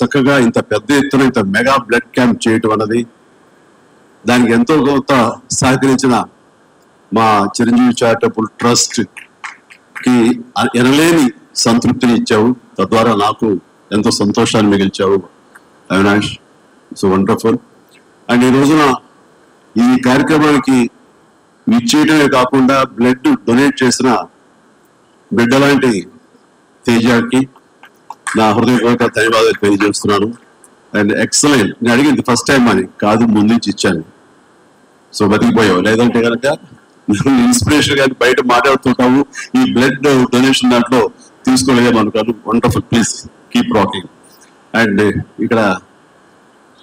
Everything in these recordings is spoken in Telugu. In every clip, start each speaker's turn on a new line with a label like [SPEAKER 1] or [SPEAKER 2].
[SPEAKER 1] చక్కగా ఇంత పెద్ద ఎత్తున ఇంత మెగా బ్లడ్ క్యాంప్ చేయటం అన్నది, దానికి ఎంతో కొంత సహకరించిన మా చిరంజీవి చారిటబుల్ ట్రస్ట్ కి ఎనలేని సంతృప్తిని ఇచ్చావు. తద్వారా నాకు ఎంతో సంతోషాన్ని మిగిల్చావు అవినాష్. So wonderful. అండ్ ఈ రోజున ఈ కార్యక్రమానికి ఇచ్చేయడమే కాకుండా బ్లడ్ డొనేట్ చేసిన బిడ్డలాంటి తేజకి నా హృదయపూర్వక ధన్యవాదాలు తెలియజేస్తున్నాను. And excellent. నేను అడిగింది ఫస్ట్ టైం అని కాదు, ముందు నుంచి ఇచ్చాను. సో బతికిపోయావు. లేదంటే కనుక ఇన్స్పిరేషన్ కానీ బయట మాట్లాడుతుంటాము, ఈ బ్లడ్ డొనేషన్ దాంట్లో తీసుకోలేము అనుకోను. Wonderful. Please keep rocking. And ఇక్కడ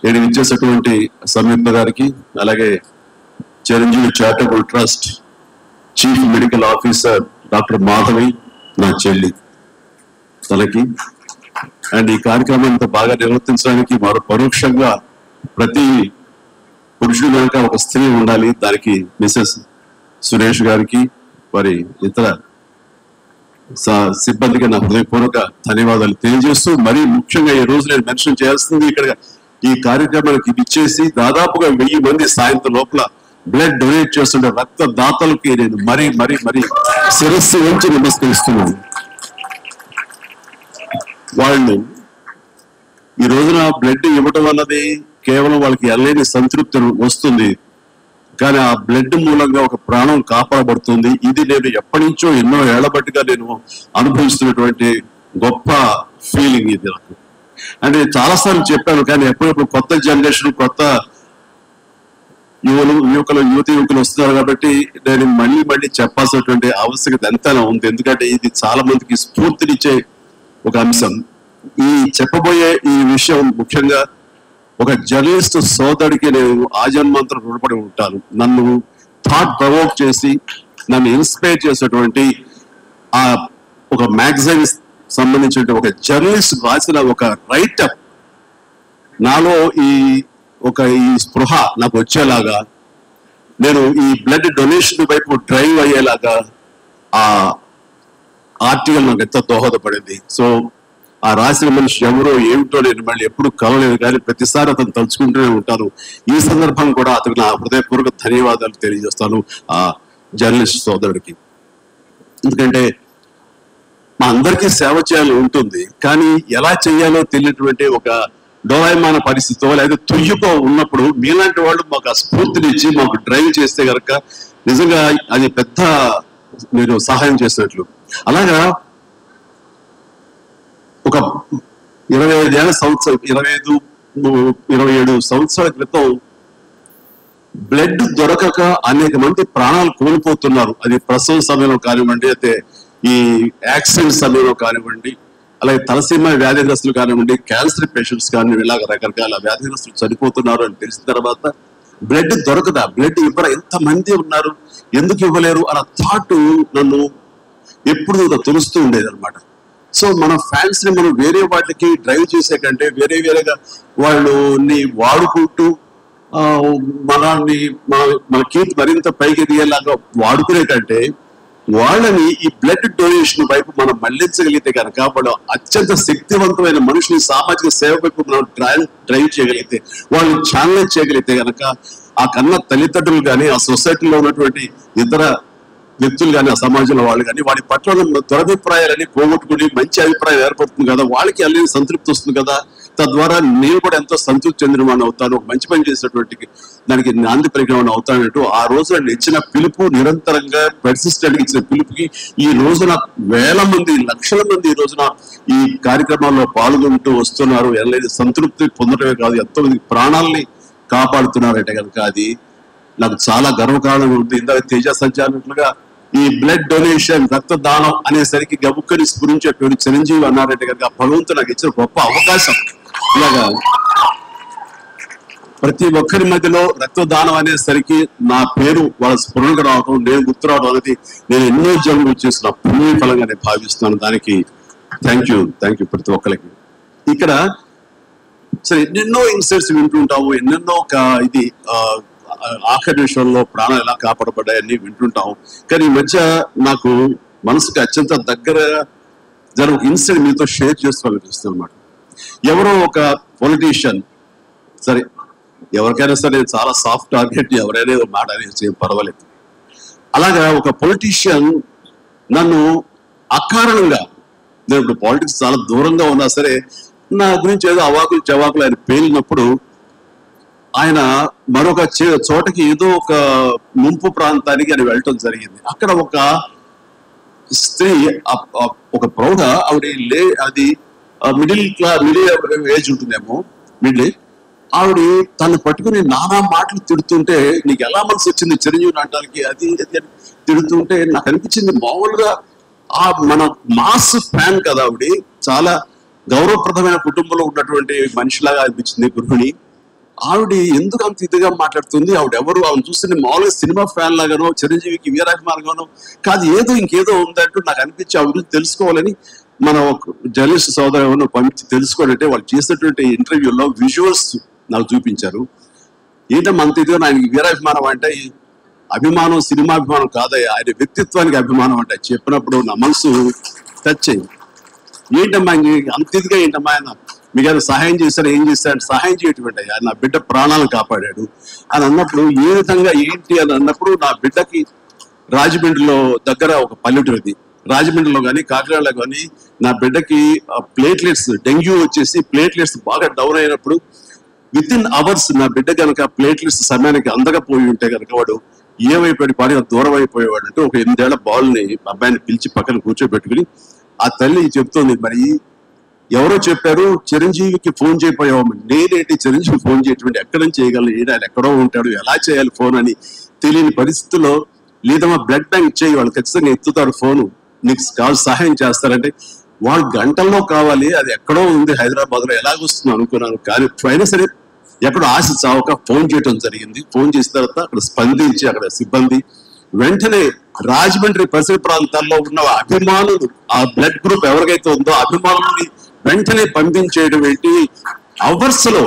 [SPEAKER 1] నేను ఇచ్చేసినటువంటి సంయుక్త గారికి, అలాగే Chiranjeevi charitable trust chief medical officer doctor Madhavi, నా చెల్లి తనకి, అండ్ ఈ కార్యక్రమం ఇంత బాగా నిర్వర్తించడానికి మరో పరోక్షంగా ప్రతి పురుషుడు కనుక ఒక స్త్రీ ఉండాలి, దానికి మిసెస్ సురేష్ గారికి, మరి ఇతర సిబ్బందికి నా హృదయపూర్వక ధన్యవాదాలు తెలియజేస్తూ, మరీ ముఖ్యంగా ఈ రోజు నేను మెన్షన్ చేయాల్సింది, ఇక్కడ ఈ కార్యక్రమానికి ఇచ్చేసి దాదాపుగా 1000 మంది సాయంత్రం లోపల బ్లడ్ డొనేట్ చేస్తుంటే రక్తదాతలకి నేను మరీ మరీ మరీ శిరస్సు ఉంచి నమస్కరిస్తున్నాను. వాళ్ళు ఈ రోజున బ్లడ్ ఇవ్వటం అన్నది కేవలం వాళ్ళకి ఎల్లేని సంతృప్తి వస్తుంది, కానీ ఆ బ్లడ్ మూలంగా ఒక ప్రాణం కాపాడబడుతుంది. ఇది నేను ఎప్పటి నుంచో ఎన్నో ఏళ్ల బట్టిగా నేను అనుభవిస్తున్నటువంటి గొప్ప ఫీలింగ్ ఇది నాకు. అంటే చాలాసార్లు చెప్పాను, కానీ ఎప్పుడెప్పుడు కొత్త జనరేషన్, కొత్త యువకులు వస్తున్నారు కాబట్టి నేను మళ్ళీ మళ్ళీ చెప్పాల్సినటువంటి ఆవశ్యకత ఎంతైనా ఉంది. ఎందుకంటే ఇది చాలా మందికి స్ఫూర్తినిచ్చే ఒక అంశం. ఈ చెప్పబోయే ఈ విషయం ముఖ్యంగా ఒక జర్నలిస్ట్ సోదరుడికి నేను ఆజన్మాంతరం రుణపడి ఉంటాను. నన్ను థాట్ ప్రవోక్ చేసి నన్ను ఇన్స్పైర్ చేసేటువంటి ఆ ఒక మ్యాగజైన్ సంబంధించిన ఒక జర్నలిస్ట్ రాసిన ఒక రైటప్ నాలో ఈ స్పృహ నాకు వచ్చేలాగా, నేను ఈ బ్లడ్ డొనేషన్ వైపు డ్రైవ్ అయ్యేలాగా ఆ ఆర్టికల్ నాకు ఎంతో దోహదపడింది. సో ఆ రాసిన మనిషి ఎవరో ఏమిటో నేను మళ్ళీ ఎప్పుడు కలవలేదు, కానీ ప్రతిసారి అతను తలుచుకుంటూనే ఉంటాను. ఈ సందర్భం కూడా అతనికి నా హృదయపూర్వక ధన్యవాదాలు తెలియజేస్తాను ఆ జర్నలిస్ట్ సోదరుడికి. ఎందుకంటే మా అందరికీ సేవ చేయాలని ఉంటుంది, కానీ ఎలా చేయాలో తెలియనటువంటి ఒక డోలాయమాన పరిస్థితితో లేదా తుయ్యుకో ఉన్నప్పుడు మీలాంటి వాళ్ళు మాకు ఆ స్ఫూర్తినిచ్చి మాకు డ్రైవ్ చేస్తే కనుక నిజంగా అది పెద్ద మీరు సహాయం చేసినట్లు. అలాగా ఒక 27 సంవత్సరాల క్రితం బ్లడ్ దొరకక అనేక మంది ప్రాణాలు కోల్పోతున్నారు. అది ప్రసవ సమయంలో కానివ్వండి, అయితే ఈ యాక్సిడెంట్ సమయంలో కానివ్వండి, అలాగే తలసీమ వ్యాధిగ్రస్తులు కానివ్వండి, క్యాన్సర్ పేషెంట్స్ కానివ్వండి, ఇలాగ రకరకాల వ్యాధిగ్రస్తులు చనిపోతున్నారు అని తెలిసిన తర్వాత బ్లడ్ దొరకదా, బ్లడ్ ఇవ్వరా, ఎంతమంది ఉన్నారు, ఎందుకు ఇవ్వలేరు అన్న థాట్ నన్ను ఎప్పుడు తెలుస్తూ ఉండేది అనమాట. సో మన ఫ్యాన్స్ ని మనం వేరే వాటికి డ్రైవ్ చేసే కంటే వేరేగా వాళ్ళని వాడుకుంటూ మన కీర్తి మరింత పైకి ఎదిగేలాగా వాడుకునే కంటే వాళ్ళని ఈ బ్లడ్ డొనేషన్ వైపు మనం మళ్లించగలిగితే కనుక వాళ్ళు అత్యంత శక్తివంతమైన మనుషుని సామాజిక సేవ వైపు మనం డ్రైవ్ చేయగలిగితే, వాళ్ళని ఛానలైజ్ చేయగలిగితే కనుక ఆ కన్నా తల్లిదండ్రులు కానీ, ఆ సొసైటీలో ఉన్నటువంటి ఇతర వ్యక్తులు కానీ, ఆ సమాజంలో వాళ్ళు కానీ వాడి పట్ల దురభిప్రాయాలని పోగొట్టుకుని మంచి అభిప్రాయం ఏర్పడుతుంది కదా, వాళ్ళకి అల్లి సంతృప్తి వస్తుంది కదా, తద్వారా నేను కూడా ఎంతో సంతృప్తి చెందినవాడిని అవుతాను, ఒక మంచి పని చేసినటువంటి దానికి నాంది పరిగ్రహం అవుతానంటూ ఆ రోజు ఇచ్చిన పిలుపు, నిరంతరంగా పెర్సిస్టెంట్ ఇచ్చిన పిలుపుకి ఈ రోజున వేల మంది, లక్షల మంది ఈ రోజున ఈ కార్యక్రమాల్లో పాల్గొంటూ వస్తున్నారు. ఎల్లైనా సంతృప్తి పొందడమే కాదు, ఎంతో మంది ప్రాణాలని కాపాడుతున్నారంటే కనుక అది నాకు చాలా గర్వకారణంగా ఉంది. ఇందాక తేజ సంచాలకులుగా ఈ బ్లడ్ డొనేషన్, రక్తదానం అనేసరికి గబుక్కని స్ఫురించేటువంటి చిరంజీవి అన్నారంటే కనుక భగవంతుడు నాకు ఇచ్చిన గొప్ప అవకాశం. ఇలాగా ప్రతి ఒక్కరి మధ్యలో రక్తదానం అనేసరికి నా పేరు వాళ్ళ స్ఫురణకు రావడం, నేను గుర్తు రావడం అనేది నేను ఎన్నో జన్మలు చేసిన పుణ్య ఫలంగా నేను భావిస్తున్నాను. దానికి థ్యాంక్ యూ ప్రతి ఒక్కరికి. ఇక్కడ సరే ఎన్నెన్నో ఇన్సిడెంట్స్ వింటుంటాము, ఎన్నెన్నో ఇది ఆఖరి విషయంలో ప్రాణాలు ఎలా కాపాడబడ్డాయని వింటుంటాం. కానీ ఈ మధ్య నాకు మనసుకి అత్యంత దగ్గర జరిగిన ఇన్సిడెంట్ మీతో షేర్ చేసుకోవాలనిపిస్తుంది అనమాట. ఎవరో ఒక పొలిటీషియన్, సరే ఎవరికైనా సరే చాలా సాఫ్ట్ టార్గెట్, ఎవరైనా మాట అనేసి పర్వాలేదు. అలాగా ఒక పొలిటీషియన్ నన్ను అకారణంగా, నేను ఇప్పుడు పాలిటిక్స్ చాలా దూరంగా ఉన్నా సరే నా గురించి ఏదో అవాకులు చవాకులు ఆయన పేలినప్పుడు, ఆయన మరొక చోటకి ఏదో ఒక ముంపు ప్రాంతానికి ఆయన వెళ్ళటం జరిగింది. అక్కడ ఒక స్త్రీ, ఒక ప్రౌఢ ఆవిడ అది మిడిల్ ఏజ్ ఉంటుందేమో, ఆవిడ తను పట్టుకుని నానా మాటలు తిడుతుంటే, నీకు ఎలా మనసు వచ్చింది చిరంజీవిని అంటానికి, అది తిడుతుంటే నాకు అనిపించింది మామూలుగా మన మాస్ ఫ్యాన్ కదా ఆవిడ, చాలా గౌరవప్రదమైన కుటుంబంలో ఉన్నటువంటి మనిషిలాగా అనిపించింది గృహిణి. ఆవిడ ఎందుకు అంత ఇదిగా మాట్లాడుతుంది, ఆవిడ చూస్తే మామూలుగా సినిమా ఫ్యాన్ లాగానో చిరంజీవికి వీరాభిమానంగానో కాదు, ఇంకేదో ఉందంటూ నాకు అనిపించి ఆవిడ గురించి తెలుసుకోవాలని మన జర్నలిస్ట్ సోదరు పంపించి తెలుసుకోవాలంటే వాళ్ళు చేసినటువంటి ఇంటర్వ్యూలో విజువల్స్ నాకు చూపించారు. ఏంటమ్మా అంత ఇదిగా, ఆయనకి వీరాభిమానం అంటే అభిమానం సినిమాభిమానం కాదయ్యా, ఆయన వ్యక్తిత్వానికి అభిమానం అంటే చెప్పినప్పుడు నా మనసు టచ్ అయింది. ఏంటమ్మా అంత ఇదిగా, ఏంటమ్మా ఆయన మీకు ఆయన సహాయం చేశారు, ఏం చేశాడు, సహాయం చేయటువంటి అయ్యా నా బిడ్డ ప్రాణాలను కాపాడాడు అని అన్నప్పుడు, ఏ విధంగా ఏంటి అని అన్నప్పుడు, నా బిడ్డకి రాజమండ్రిలో దగ్గర ఒక పల్లెటూరుది, రాజమండ్రిలో కానీ కాకినాడలో కానీ నా బిడ్డకి ప్లేట్లెట్స్, డెంగ్యూ వచ్చేసి ప్లేట్లెట్స్ బాగా డౌన్ అయినప్పుడు విత్ ఇన్ అవర్స్ నా బిడ్డ కనుక ప్లేట్లెట్స్ సమయానికి అందకపోయి ఉంటే కనుక వాడు ఏమైపోయాడు, పాడిగా దూరం అయిపోయేవాడు. అంటే ఒక 8 ఏళ్ల బాల్ని అబ్బాయిని పిలిచి పక్కన కూర్చోబెట్టుకుని ఆ తల్లి చెప్తోంది, మరి ఎవరో చెప్పారు చిరంజీవికి ఫోన్ చేయపోయావు, నేనేంటి చిరంజీవి ఫోన్ చేయటువంటి, ఎక్కడ నుంచి చేయగలను, ఆయన ఎక్కడో ఉంటాడు, ఎలా చేయాలి ఫోన్ అని తెలియని పరిస్థితుల్లో, లేదమ్మా బ్లడ్ బ్యాంక్ చేయి, వాళ్ళు ఖచ్చితంగా ఎత్తుతారు ఫోను, నీకు కావాలి సహాయం చేస్తారంటే, వాళ్ళు గంటల్లో కావాలి, అది ఎక్కడో ఉంది హైదరాబాద్ లో, ఎలాగొస్తుంది అనుకున్నాను. కానీ అయినా సరే ఎక్కడో ఆశ చావక ఫోన్ చేయడం జరిగింది. ఫోన్ చేసిన తర్వాత అక్కడ స్పందించి అక్కడ సిబ్బంది వెంటనే రాజమండ్రి పరిసర ప్రాంతాల్లో ఉన్న అభిమానులు, ఆ బ్లడ్ గ్రూప్ ఎవరికైతే ఉందో అభిమానుల్ని వెంటనే పంపించేయడం ఏంటి, అవర్స్ లో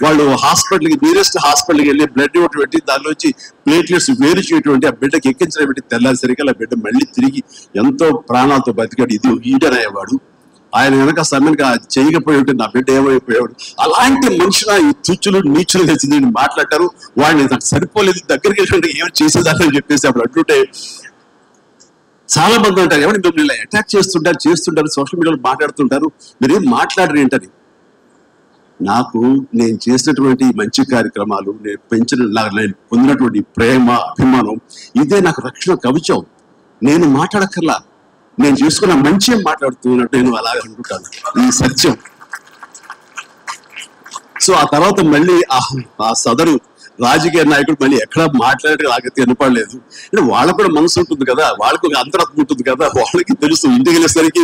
[SPEAKER 1] వాళ్ళు హాస్పిటల్కి, నియరెస్ట్ హాస్పిటల్కి వెళ్ళి బ్లడ్ ఇవ్వటం పెట్టి దానిలో వచ్చి ప్లేట్లెట్స్ వేరు చేయటువంటి, ఆ బిడ్డకి ఎక్కించడం పెట్టి తెల్లారిసరికి ఆ బిడ్డ మళ్ళీ తిరిగి ఎంతో ప్రాణాలతో బతికాడు. ఇది ఈడర్ అయ్యేవాడు. ఆయన వెనక సమయానికి చేయకపోయి ఉంటే నా బిడ్డ ఏమైపోయాడు. అలాంటి మనుషుల ఈ తుచ్చులు నీచులు తెచ్చి నేను మాట్లాడారు. వాడిని నాకు సరిపోలేదు, దగ్గరికి వెళ్ళి ఏం చేసేదాన్ని చెప్పేసి అప్పుడు అంటుంటే చాలా మంది ఉంటారు, ఎవరిని మిమ్మల్ని అటాక్ చేస్తుంటారు సోషల్ మీడియాలో మాట్లాడుతుంటారు, మీరేం మాట్లాడరు ఏంటని. నాకు నేను చేసినటువంటి మంచి కార్యక్రమాలు, నేను నేను పొందినటువంటి ప్రేమ అభిమానం, ఇదే నాకు రక్షణ కవచం. నేను మాట్లాడక్కర్లా, నేను చేసుకున్న మంచి మాట్లాడుతున్నట్టు నేను అలాగే అనుకుంటాను, ఈ సత్యం. సో ఆ తర్వాత మళ్ళీ ఆ సదరు రాజకీయ నాయకుడు మళ్ళీ ఎక్కడ మాట్లాడే నాకైతే వినపడలేదు. అంటే వాళ్ళకు కూడా మనసు ఉంటుంది కదా, వాళ్ళకు ఒక అంతరాత్మ ఉంటుంది కదా, వాళ్ళకి తెలుసు. ఇంటికి వెళ్ళేసరికి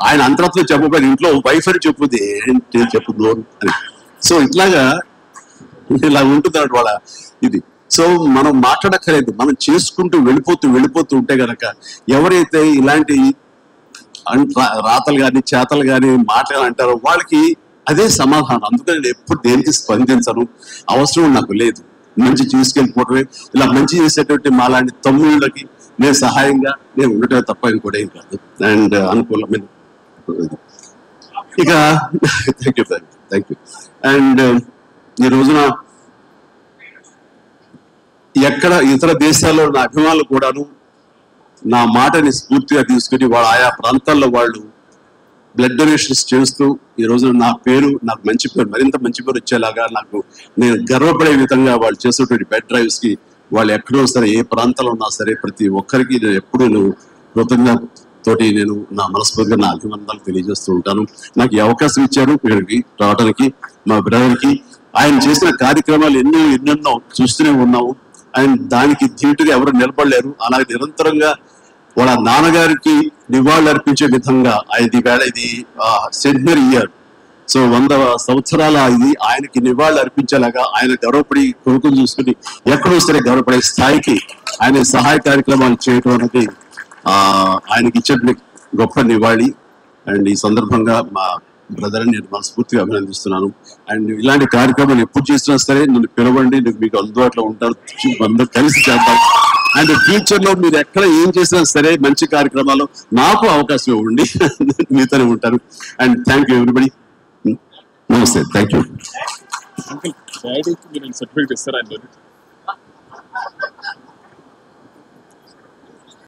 [SPEAKER 1] ఆయన అంతరాత్మ చెప్పబోయి ఇంట్లో వైఫ్ అని చెప్పుద్ది, ఏంటి చెప్పుదు అని. సో ఇలా ఉంటుంది అన్నట్టు వాళ్ళ ఇది. సో మనం మాట్లాడక్కర్లేదు, మనం చేసుకుంటూ వెళ్ళిపోతూ ఉంటే గనక ఎవరైతే ఇలాంటి రాతలు కానీ చేతలు కానీ మాటలు అంటారో వాళ్ళకి అదే సమాధానం. అందుకని నేను ఎప్పుడు దేనికి స్పందించను, అవసరం నాకు లేదు. మంచి తీసుకెళ్ళిపోవటమే, ఇలా మంచి చేసేటువంటి మాలాంటి తమ్ముళ్ళకి నేను సహాయంగా నేను ఉండటమే తప్ప ఇంకోటి ఏం కాదు. అండ్ అనుకూలమైన ఇక థ్యాంక్ యూ. అండ్ ఈ రోజున ఎక్కడ ఇతర దేశాల్లో నా అభిమానులు కూడాను నా మాటని స్ఫూర్తిగా తీసుకుని వాళ్ళ ఆయా ప్రాంతాల్లో వాళ్ళు బ్లడ్ డొనేషన్స్ చేస్తూ ఈ రోజున నా పేరు, నాకు మంచి పేరు, మరింత మంచి పేరు వచ్చేలాగా నాకు నేను గర్వపడే విధంగా వాళ్ళు చేసేటువంటి బ్లడ్ డ్రైవ్స్ కి వాళ్ళు ఎక్కడో సరే ఏ ప్రాంతంలో ఉన్నా సరే ప్రతి ఒక్కరికి నేను ఎప్పుడూ కృతజ్ఞతతోటి నేను నా మనస్ఫూర్తిగా నా అభినందనలు తెలియజేస్తూ ఉంటాను. నాకు ఈ అవకాశం ఇచ్చారు ఇక్కడికి రావడానికి, మా బ్రదర్కి. ఆయన చేసిన కార్యక్రమాలు ఎన్నెన్నో చూస్తూనే ఉన్నాము. అండ్ దానికి ధీటుగా ఎవరు నిలబడలేరు. అలాగే నిరంతరంగా వాళ్ళ నాన్నగారికి నివాళులు అర్పించే విధంగా ఇది సెంటనరీ ఇయర్, సో 100 సంవత్సరాల ఇది ఆయనకి నివాళులు అర్పించేలాగా ఆయన గర్వపడి కొడుకుని చూసుకుని ఎక్కడో సరే గర్వపడే స్థాయికి ఆయన సహాయ కార్యక్రమాలు చేయడం అనేది ఆయనకి ఇచ్చే గొప్ప నివాళి. అండ్ ఈ సందర్భంగా మా బ్రదర్ని నేను మనస్ఫూర్తిగా అభినందిస్తున్నాను. అండ్ ఇలాంటి కార్యక్రమాలు ఎప్పుడు చేసినా సరే నన్ను పిలవండి, మీకు అందుబాటులో ఉంటాను, అందరూ కలిసి చేద్దాం. అండ్ ఫ్యూచర్ లో మీరు ఎక్కడ ఏం చేసినా సరే మంచి కార్యక్రమాలు నాకు అవకాశం ఇవ్వండి, మీతోనే ఉంటారు. And thank you everybody. నమస్తే, థ్యాంక్ యూ.
[SPEAKER 2] అంకుల్ డాడీకి మీరు సర్టిఫికేట్ ఇస్తారా?